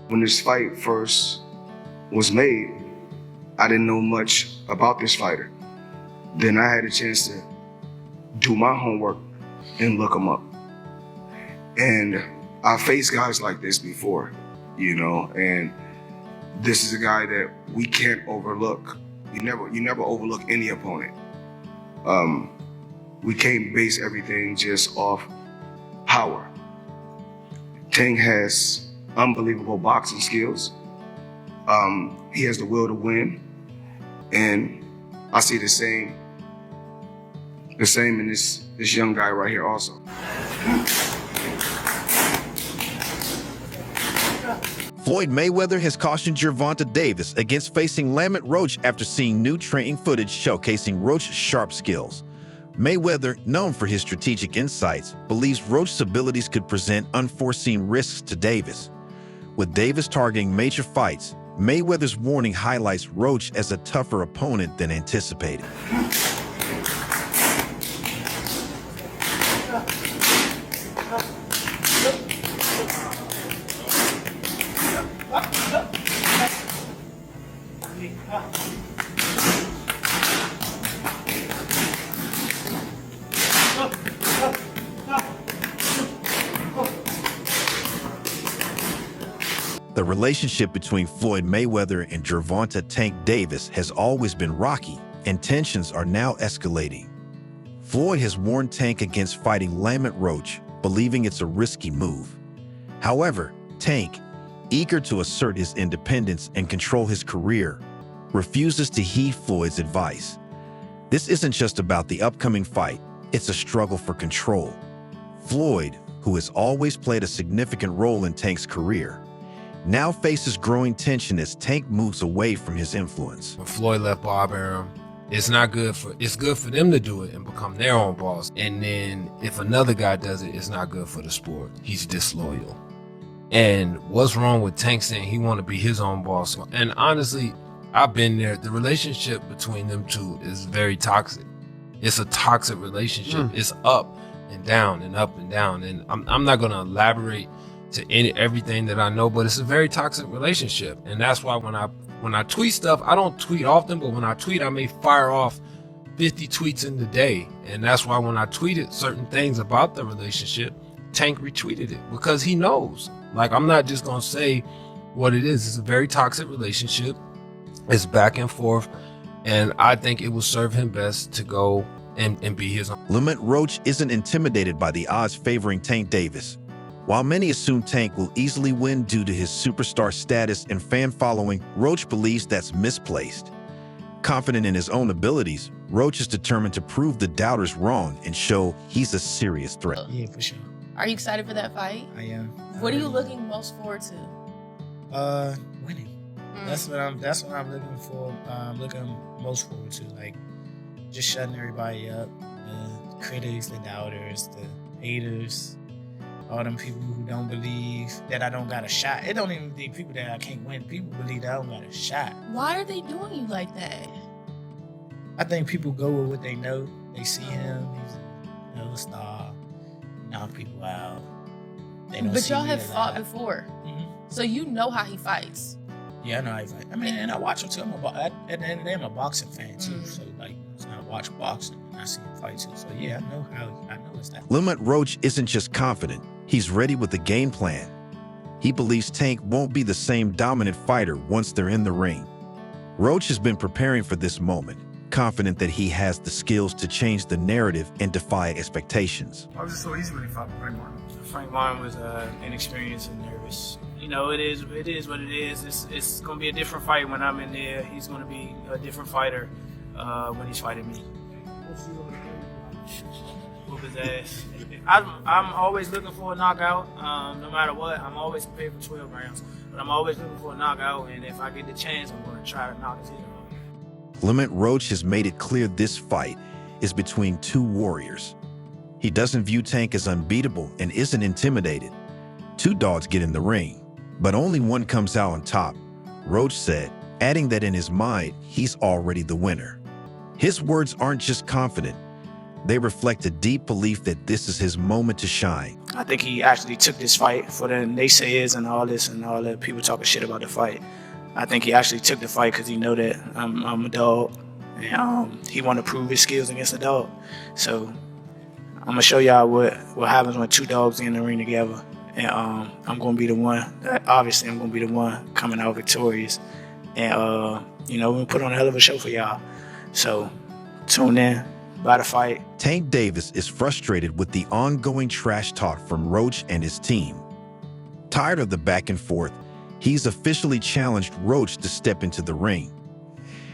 When this fight first was made, I didn't know much about this fighter. Then I had a chance to do my homework and look him up. And I faced guys like this before, you know, and this is a guy that we can't overlook. You never overlook any opponent. We can't base everything just off power. Tank has unbelievable boxing skills. He has the will to win. And I see the same in this young guy right here also. Floyd Mayweather has cautioned Gervonta Davis against facing Lamont Roach after seeing new training footage showcasing Roach's sharp skills. Mayweather, known for his strategic insights, believes Roach's abilities could present unforeseen risks to Davis. With Davis targeting major fights, Mayweather's warning highlights Roach as a tougher opponent than anticipated. The relationship between Floyd Mayweather and Gervonta "Tank" Davis has always been rocky, and tensions are now escalating. Floyd has warned Tank against fighting Lamont Roach, believing it's a risky move. However, Tank, eager to assert his independence and control his career, refuses to heed Floyd's advice. This isn't just about the upcoming fight, it's a struggle for control. Floyd, who has always played a significant role in Tank's career, now faces growing tension as Tank moves away from his influence. When Floyd left Bob Arum, it's good for them to do it and become their own boss. And then if another guy does it, it's not good for the sport. He's disloyal. And what's wrong with Tank saying he want to be his own boss? And honestly, I've been there. The relationship between them two is very toxic. It's a toxic relationship. It's up and down and up and down. And I'm not going to elaborate to everything that I know, but it's a very toxic relationship. And that's why when I tweet stuff, I don't tweet often, but when I tweet, I may fire off 50 tweets in the day. And that's why when I tweeted certain things about the relationship, Tank retweeted it because he knows. Like, I'm not just gonna say what it is. It's a very toxic relationship. It's back and forth. And I think it will serve him best to go and be his own. Lamont Roach isn't intimidated by the odds favoring Tank Davis. While many assume Tank will easily win due to his superstar status and fan following, Roach believes that's misplaced. Confident in his own abilities, Roach is determined to prove the doubters wrong and show he's a serious threat. Yeah, for sure. Are you excited for that fight? I am. What are you looking most forward to? Winning. That's what I'm looking for. Looking most forward to, like, just shutting everybody up. The critics, the doubters, the haters, all them people who don't believe that I don't got a shot. It don't even be people that I can't win. People believe that I don't got a shot. Why are they doing you like that? I think people go with what they know. They see him, he's a star, knock people out. They don't But see y'all me have a fought lot. before, Mhm. so you know how he fights. Yeah, I know how he fight. I mean, and I watch him too. At the end of the day, I'm a boxing fan too. Mm. So, like, I watch boxing and I see him fight too. So yeah, I know it's that. Lamont Roach isn't just confident, he's ready with a game plan. He believes Tank won't be the same dominant fighter once they're in the ring. Roach has been preparing for this moment, confident that he has the skills to change the narrative and defy expectations. I was just so easy when he fought Frank Martin. Frank Martin was inexperienced and nervous. You know, it is what it is. It's going to be a different fight when I'm in there. He's going to be a different fighter when he's fighting me. Whoop his ass. I'm always looking for a knockout. No matter what, I'm always prepared for 12 rounds. But I'm always looking for a knockout, and if I get the chance, I'm going to try to knock his head off. Lamont Roach has made it clear this fight is between two warriors. He doesn't view Tank as unbeatable and isn't intimidated. Two dogs get in the ring, but only one comes out on top, Roach said, adding that in his mind, he's already the winner. His words aren't just confident, They reflect a deep belief that this is his moment to shine. I think he actually took this fight for the naysayers and all this and all the people talking shit about the fight. I think he actually took the fight because he know that I'm a dog, and he want to prove his skills against a dog. So I'm gonna show y'all what happens when two dogs in the ring together, and I'm gonna be the one. Obviously, I'm gonna be the one coming out victorious, and we're gonna put on a hell of a show for y'all. So tune in. By the fight. Tank Davis is frustrated with the ongoing trash talk from Roach and his team. Tired of the back and forth, he's officially challenged Roach to step into the ring.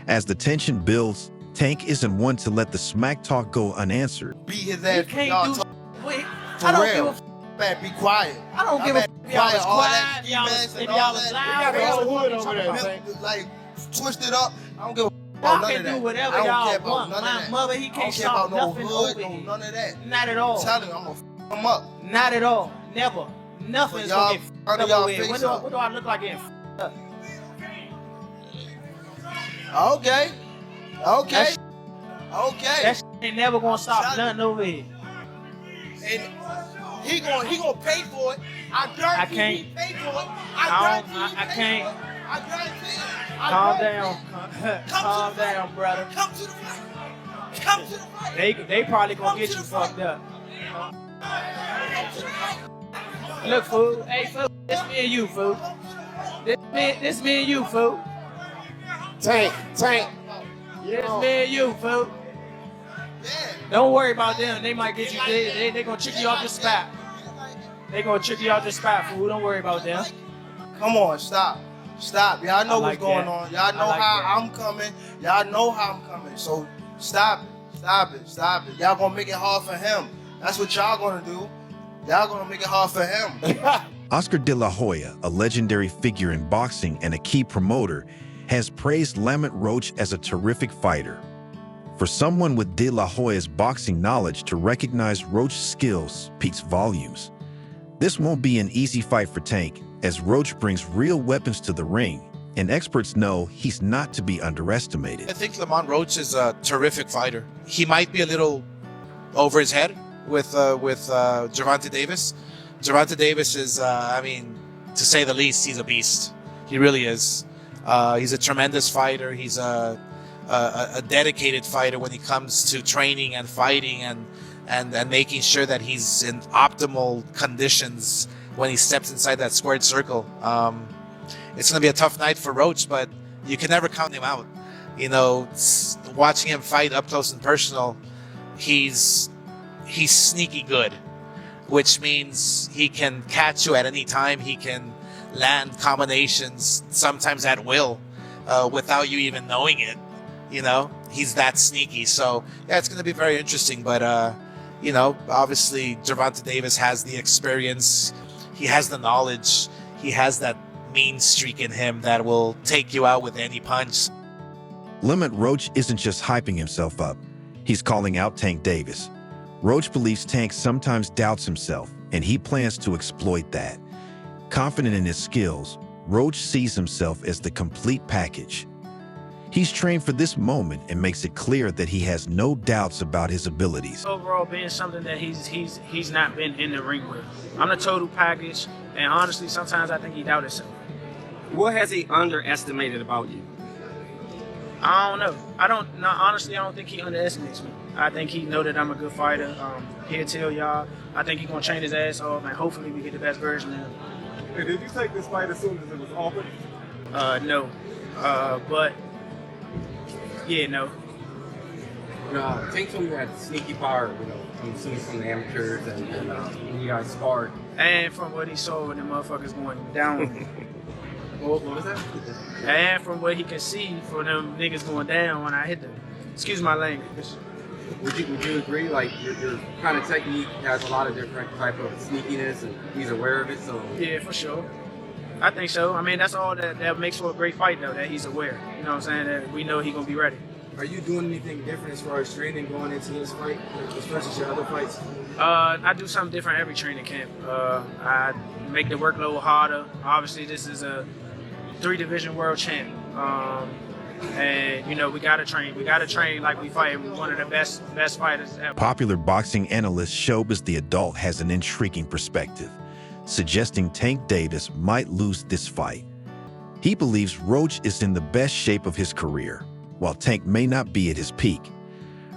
As the tension builds, Tank isn't one to let the smack talk go unanswered. Beat his ass. Can't Y'all do talk wait, for I don't real. give a Man, be quiet. I don't give a if y'all was quiet, if y'all was loud, like twist it up. I don't give a y'all none can of do that. whatever I don't care y'all about want. none of My that. mother, he I don't can't care about stop no nothing hood, over no here. none of that. Not at I'm all. telling you, I'm gonna f him up. Not at all. Never. Nothing's Y'all gonna get front of f***ed y'all over here. face What do, up. what do I look like getting f***ed up? Okay. Okay. That Okay. That shit ain't never gonna stop nothing over here. And he gonna pay for it. I guarantee can't. he pay for it. I guarantee don't- he I pay can't. for it. I guarantee it. I Calm guarantee down. it. Calm down, brother. Come to the fight. Come to the fight. They probably gonna get you fucked up. Look, fool. Hey, fool. This me and you, fool. This me and you, fool. Tank. This me and you, fool. Don't worry about them. They might get you. They gonna trick you off the spot. They gonna trick you off the spot, fool. Don't worry about them. Come on, stop. Y'all know I like what's going that. on. Y'all know I like how that. I'm coming. Y'all know how I'm coming. So stop it. Y'all gonna make it hard for him. That's what y'all gonna do. Y'all gonna make it hard for him. Oscar De La Hoya, a legendary figure in boxing and a key promoter, has praised Lamont Roach as a terrific fighter. For someone with De La Hoya's boxing knowledge to recognize Roach's skills speaks volumes. This won't be an easy fight for Tank, as Roach brings real weapons to the ring, and experts know he's not to be underestimated. I think Lamont Roach is a terrific fighter. He might be a little over his head with Gervonta Davis. Gervonta Davis is, to say the least, he's a beast. He really is. He's a tremendous fighter. He's a dedicated fighter when it comes to training and fighting and making sure that he's in optimal conditions when he steps inside that squared circle. It's going to be a tough night for Roach, but you can never count him out. You know, watching him fight up close and personal, he's sneaky good, which means he can catch you at any time. He can land combinations, sometimes at will, without you even knowing it. You know, he's that sneaky. So yeah, it's going to be very interesting. But obviously Gervonta Davis has the experience. He has the knowledge. He has that mean streak in him that will take you out with any punch. Lamont Roach isn't just hyping himself up. He's calling out Tank Davis. Roach believes Tank sometimes doubts himself, and he plans to exploit that. Confident in his skills, Roach sees himself as the complete package. He's trained for this moment and makes it clear that he has no doubts about his abilities. Overall, being something that he's not been in the ring with. I'm the total package, and honestly, sometimes I think he doubted himself. What has he underestimated about you? I don't know. Honestly, I don't think he underestimates me. I think he know that I'm a good fighter. He'll tell y'all. I think he's gonna train his ass off, and hopefully we get the best version of him. Hey, did you take this fight as soon as it was offered? No. But yeah, no. Tank told you had sneaky power, I'm assuming from the amateurs and when you guys sparred. And from what he saw when the motherfuckers going down. What was that? And from what he can see for them niggas going down when I hit them. Excuse my language. Would you agree, like, your kind of technique has a lot of different type of sneakiness and he's aware of it, so... Yeah, for sure. I think so. I mean, that's all that makes for a great fight, though, that he's aware. You know what I'm saying? That we know he's going to be ready. Are you doing anything different as far as training going into this fight, especially your other fights? I do something different every training camp. I make the workload harder. Obviously, this is a 3-division world champ. And you know, we gotta train. We gotta train like we fight one of the best fighters ever. Popular boxing analyst Showbiz the Adult has an intriguing perspective, suggesting Tank Davis might lose this fight. He believes Roach is in the best shape of his career, while Tank may not be at his peak.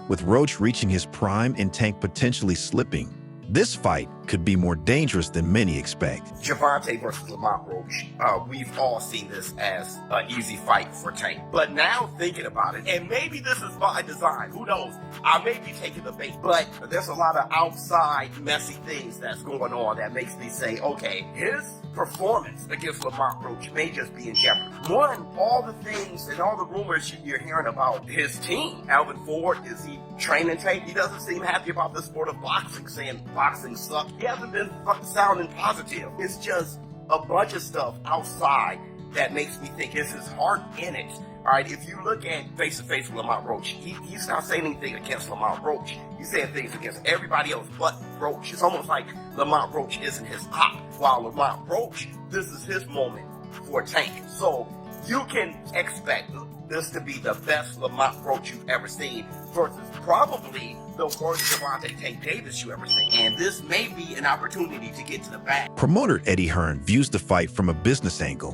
With Roach reaching his prime and Tank potentially slipping, this fight could be more dangerous than many expect. Gervonta versus Lamont Roach. We've all seen this as an easy fight for Tank. But now thinking about it, and maybe this is by design, who knows? I may be taking the bait, but there's a lot of outside messy things that's going on that makes me say, okay, his performance against Lamont Roach may just be in jeopardy. One, all the things and all the rumors you're hearing about his team. Alvin Ford, is he training Tank? He doesn't seem happy about the sport of boxing, saying boxing sucks. He hasn't been sounding positive. It's just a bunch of stuff outside that makes me think is his heart in it. All right, if you look at face-to-face with Lamont Roach, he's not saying anything against Lamont Roach. He's saying things against everybody else but Roach. It's almost like Lamont Roach isn't his op, while Lamont Roach, this is his moment for Tank. So you can expect this to be the best Lamont Roach you've ever seen versus probably the worst Gervonta Tank Davis you ever seen. And this may be an opportunity to get to the bag. Promoter Eddie Hearn views the fight from a business angle.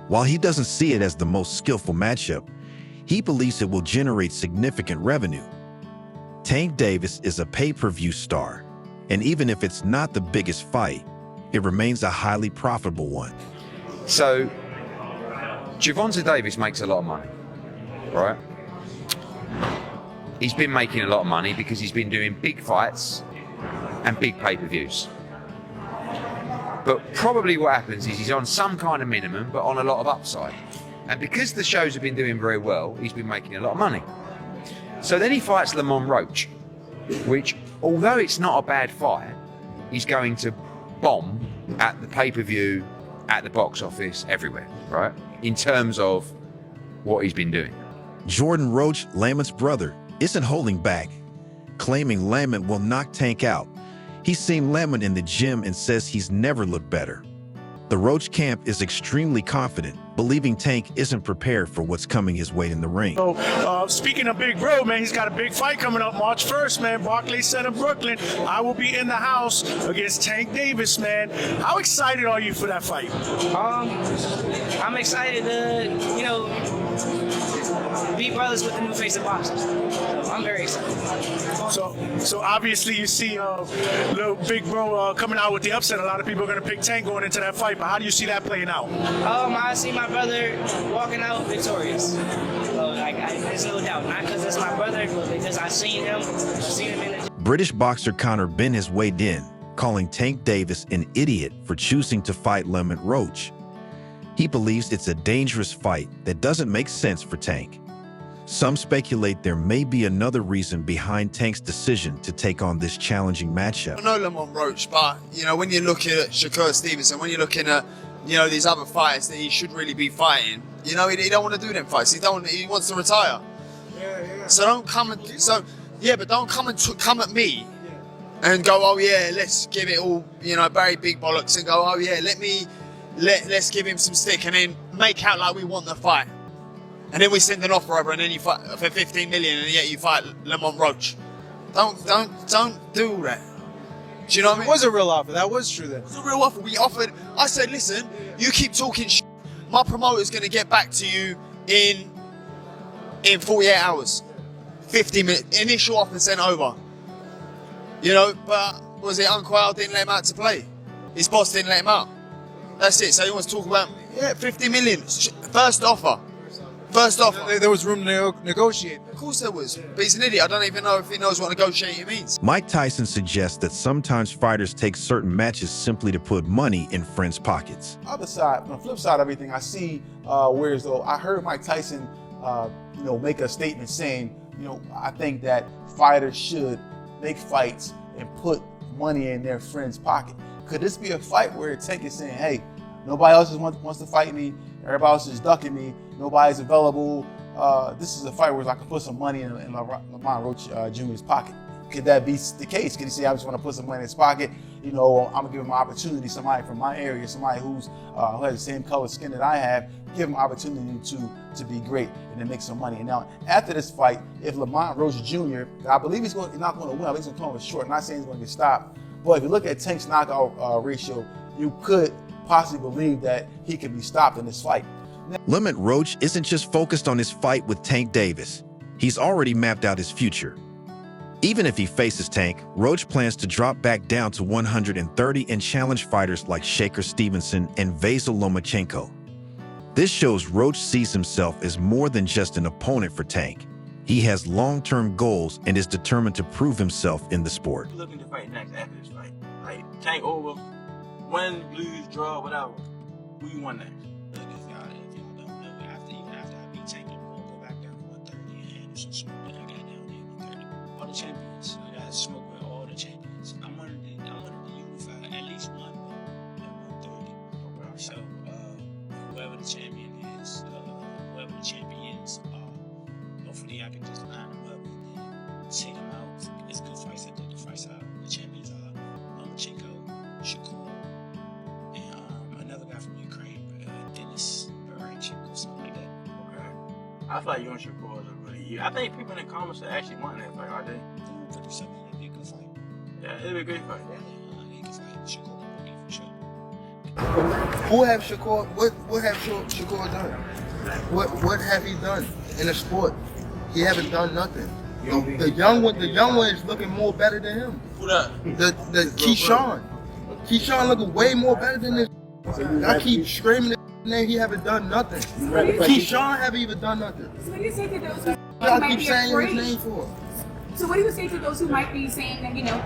While he doesn't see it as the most skillful matchup, he believes it will generate significant revenue. Tank Davis is a pay-per-view star, and even if it's not the biggest fight, it remains a highly profitable one. So, Gervonta Davis makes a lot of money, right? He's been making a lot of money because he's been doing big fights and big pay-per-views. But probably what happens is he's on some kind of minimum, but on a lot of upside. And because the shows have been doing very well, he's been making a lot of money. So then he fights Lamont Roach, which, although it's not a bad fight, he's going to bomb at the pay-per-view, at the box office, everywhere, right? In terms of what he's been doing. Jordan Roach, Lamont's brother, isn't holding back, claiming Lamont will knock Tank out. He's seen Lamont in the gym and says he's never looked better. The Roach camp is extremely confident, believing Tank isn't prepared for what's coming his way in the ring. So, speaking of Big Bro, man, he's got a big fight coming up March 1st, man. Barclays Center, Brooklyn. I will be in the house against Tank Davis, man. How excited are you for that fight? I'm excited to, be brothers with the new face of boxing. So I'm very excited. So obviously you see little Big Bro coming out with the upset. A lot of people are going to pick Tank going into that fight, but how do you see that playing out? I see my brother walking out victorious. So, there's no doubt. Not because it's my brother, but because I've seen him in the... British boxer Conor Benn has weighed in, calling Tank Davis an idiot for choosing to fight Lamont Roach. He believes it's a dangerous fight that doesn't make sense for Tank. Some speculate there may be another reason behind Tank's decision to take on this challenging matchup. I know Lamont Roach, but when you look at Shakur Stevenson, when you're looking at these other fights that he should really be fighting, he don't want to do them fights. He wants to retire. Yeah. So don't come and but don't come at me and go, oh yeah, let's give it all, Barry Big Bollocks, and go, oh yeah, let's give him some stick, and then make out like we want the fight. And then we send an offer over, and then you fight for 15 million, and yet you fight Lamont Roach. Don't do that. Do you know what I mean? It was a real offer. That was true then. It was a real offer. We offered. I said, listen, you keep talking shit. My promoter's going to get back to you in 48 hours. 50 minutes. Initial offer sent over. But was it Uncle Al didn't let him out to play? His boss didn't let him out. That's it. So he wants to talk about, 50 million. First offer. There was room to negotiate. Of course there was. But he's an idiot. I don't even know if he knows what negotiating means. Mike Tyson suggests that sometimes fighters take certain matches simply to put money in friends' pockets. Other side, on the flip side of everything, I see whereas though I heard Mike Tyson, make a statement saying, I think that fighters should make fights and put money in their friend's pocket. Could this be a fight where Tank is saying, hey, nobody else wants to fight me, everybody else is ducking me, nobody's available. This is a fight where I can put some money in Lamont Roach Jr.'s pocket. Could that be the case? Could he say, I just want to put some money in his pocket you know, I'm gonna give him an opportunity. Somebody from my area, somebody who has the same color skin that I have, give him an opportunity to be great and to make some money. And now after this fight, if Lamont Roach Jr., I believe he's not going to win. I think he's going to come up short. I'm not saying he's going to get stopped, but if you look at Tank's knockout ratio, you could possibly believe that he can be stopped in this fight. Lamont Roach isn't just focused on his fight with Tank Davis. He's already mapped out his future. Even if he faces Tank, Roach plans to drop back down to 130 and challenge fighters like Shakur Stevenson and Vasyl Lomachenko. This shows Roach sees himself as more than just an opponent for Tank. He has long-term goals and is determined to prove himself in the sport. Looking to fight next after this fight. Like, Tank over, win, lose, draw, whatever. Who you want next? Look, if y'all don't know, even after I beat Tank, I'm gonna go back down to 130 and some smoke. I got down there 130. All the champions. I got to smoke with all the champions. I wanted to unify at least one at 130. Okay. So whoever the champion is, whoever the champions are, hopefully I can just line them up and then take them out. It's good fights. I think the fights are the champions are Lomachenko, Shakur, and another guy from Ukraine, Dennis Baranchenko, something like that. Okay. I feel like you and Shakur is a really. I think people in the comments are actually wanting that fight, are they? 57, it'd be a good fight. Yeah, it'd be a great fight. Yeah, he can fight Shakur for sure. Who have Shakur? What have Shakur done? What have he done in the sport? He haven't done nothing. The young one is looking more better than him. Who that? The Keyshawn. Keyshawn looking way more better than this. I keep screaming his name. He haven't done nothing. Keyshawn haven't even done nothing. So what do you say to those who Y'all might keep be saying afraid? his name for. So what do you say to those who might be saying that, you know,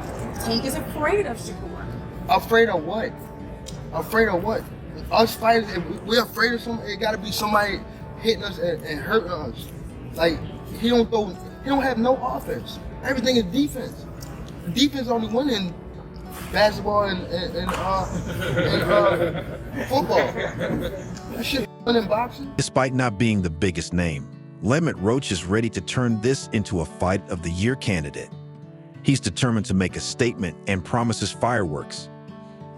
Tank is afraid of Shakur? Afraid of what? Afraid of what? Us fighters, if we're afraid of somebody, it gotta be somebody hitting us and hurting us. Like, he don't have no offense. Everything is defense. Defense only win in basketball and football. That shit in boxing. Despite not being the biggest name, Lamont Roach is ready to turn this into a Fight of the Year candidate. He's determined to make a statement and promises fireworks.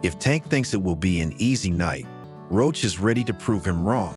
If Tank thinks it will be an easy night, Roach is ready to prove him wrong.